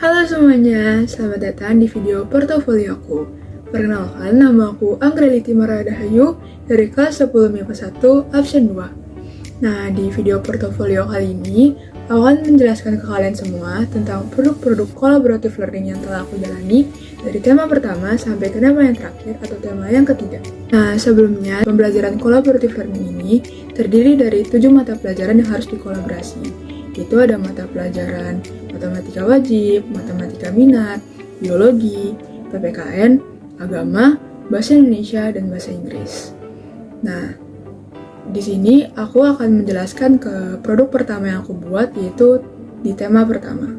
Halo semuanya, selamat datang di video portofolio aku. Perkenalkan, nama aku Anggreliti Maradahayu dari kelas 10 MIPA 1, absen 2. Nah, di video portofolio kali ini, aku akan menjelaskan ke kalian semua tentang produk-produk collaborative learning yang telah aku jalani dari tema pertama sampai ke tema yang terakhir atau tema yang ketiga. Nah, sebelumnya, pembelajaran collaborative learning ini terdiri dari 7 mata pelajaran yang harus dikolaborasi. Itu ada mata pelajaran matematika wajib, matematika minat, biologi, PPKN, agama, bahasa Indonesia, dan bahasa Inggris. Nah, di sini aku akan menjelaskan ke produk pertama yang aku buat, yaitu di tema pertama.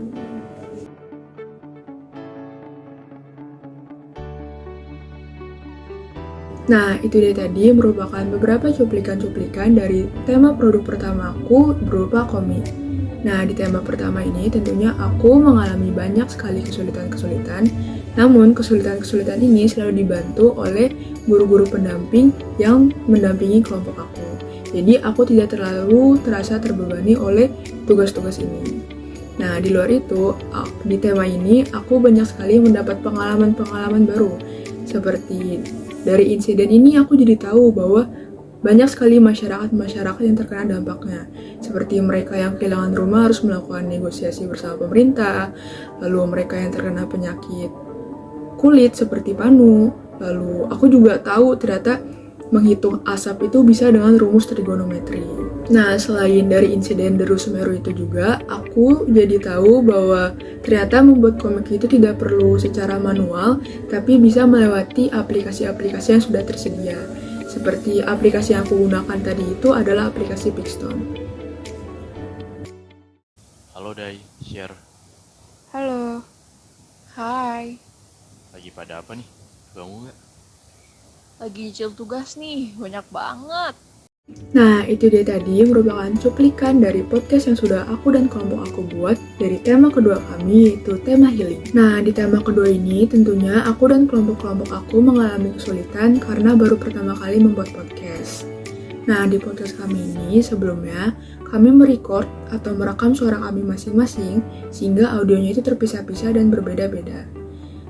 Nah, itu dia tadi merupakan beberapa cuplikan-cuplikan dari tema produk pertama aku berupa komik. Nah, di tema pertama ini tentunya aku mengalami banyak sekali kesulitan-kesulitan, namun kesulitan-kesulitan ini selalu dibantu oleh guru-guru pendamping yang mendampingi kelompok aku. Jadi, aku tidak terlalu terasa terbebani oleh tugas-tugas ini. Nah, di luar itu, di tema ini aku banyak sekali mendapat pengalaman-pengalaman baru. Seperti dari insiden ini aku jadi tahu bahwa banyak sekali masyarakat yang terkena dampaknya, seperti mereka yang kehilangan rumah harus melakukan negosiasi bersama pemerintah, lalu mereka yang terkena penyakit kulit seperti panu, lalu aku juga tahu ternyata menghitung asap itu bisa dengan rumus trigonometri. Nah, selain dari insiden Deru Semeru itu juga, aku jadi tahu bahwa ternyata membuat komik itu tidak perlu secara manual, tapi bisa melewati aplikasi-aplikasi yang sudah tersedia. Seperti aplikasi yang aku gunakan tadi itu adalah aplikasi Pixton. Halo Day, share. Halo. Hai. Lagi pada apa nih? Ganggu nggak? Lagi nyicil tugas nih, banyak banget. Nah, itu dia tadi merupakan cuplikan dari podcast yang sudah aku dan kelompok aku buat dari tema kedua kami, yaitu tema healing. Nah, di tema kedua ini tentunya aku dan kelompok-kelompok aku mengalami kesulitan karena baru pertama kali membuat podcast. Nah, di podcast kami ini sebelumnya kami merecord atau merekam suara kami masing-masing sehingga audionya itu terpisah-pisah dan berbeda-beda.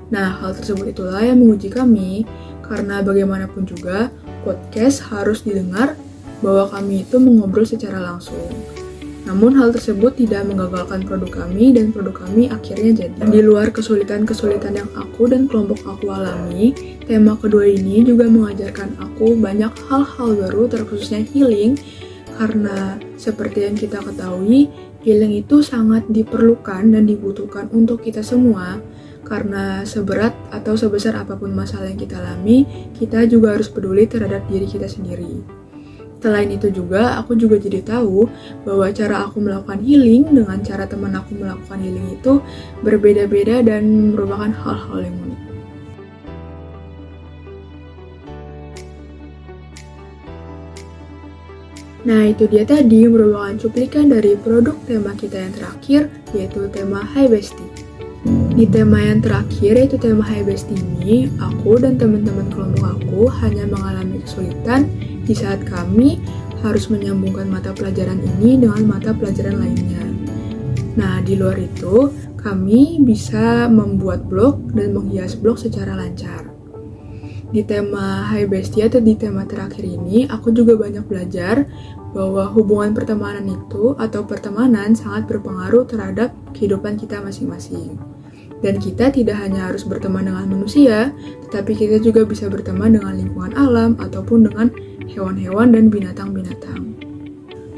Nah, hal tersebut itulah yang menguji kami karena bagaimanapun juga podcast harus didengar bahwa kami itu mengobrol secara langsung. Namun hal tersebut tidak menggagalkan produk kami dan produk kami akhirnya jadi. Di luar kesulitan-kesulitan yang aku dan kelompok aku alami, tema kedua ini juga mengajarkan aku banyak hal-hal baru terkhususnya healing, karena seperti yang kita ketahui, healing itu sangat diperlukan dan dibutuhkan untuk kita semua, karena seberat atau sebesar apapun masalah yang kita alami, kita juga harus peduli terhadap diri kita sendiri. Selain itu juga, aku juga jadi tahu bahwa cara aku melakukan healing dengan cara teman aku melakukan healing itu berbeda-beda dan merupakan hal-hal yang unik. Nah, itu dia tadi merupakan cuplikan dari produk tema kita yang terakhir, yaitu tema Hi Bestie. Di tema yang terakhir, yaitu tema Hi Bestie ini, aku dan teman-teman kelompok aku hanya mengalami kesulitan di saat kami harus menyambungkan mata pelajaran ini dengan mata pelajaran lainnya. Nah, di luar itu, kami bisa membuat blog dan menghias blog secara lancar. Di tema Hi Bestie atau di tema terakhir ini, aku juga banyak belajar bahwa hubungan pertemanan itu atau pertemanan sangat berpengaruh terhadap kehidupan kita masing-masing. Dan kita tidak hanya harus berteman dengan manusia, tetapi kita juga bisa berteman dengan lingkungan alam ataupun dengan hewan-hewan dan binatang-binatang.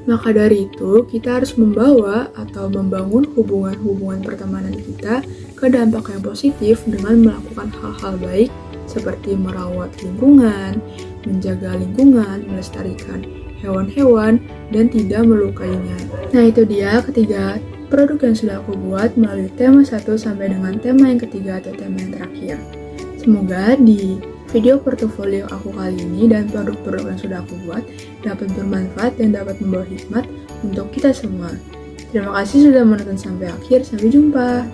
Maka dari itu, kita harus membawa atau membangun hubungan-hubungan pertemanan kita ke dampak yang positif dengan melakukan hal-hal baik seperti merawat lingkungan, menjaga lingkungan, melestarikan hewan-hewan, dan tidak melukainya. Nah, itu dia ketiga produk yang sudah aku buat melalui tema 1 sampai dengan tema yang ketiga atau tema yang terakhir. Semoga di video portofolio aku kali ini dan produk-produk yang sudah aku buat dapat bermanfaat dan dapat membawa hikmat untuk kita semua. Terima kasih sudah menonton sampai akhir, sampai jumpa.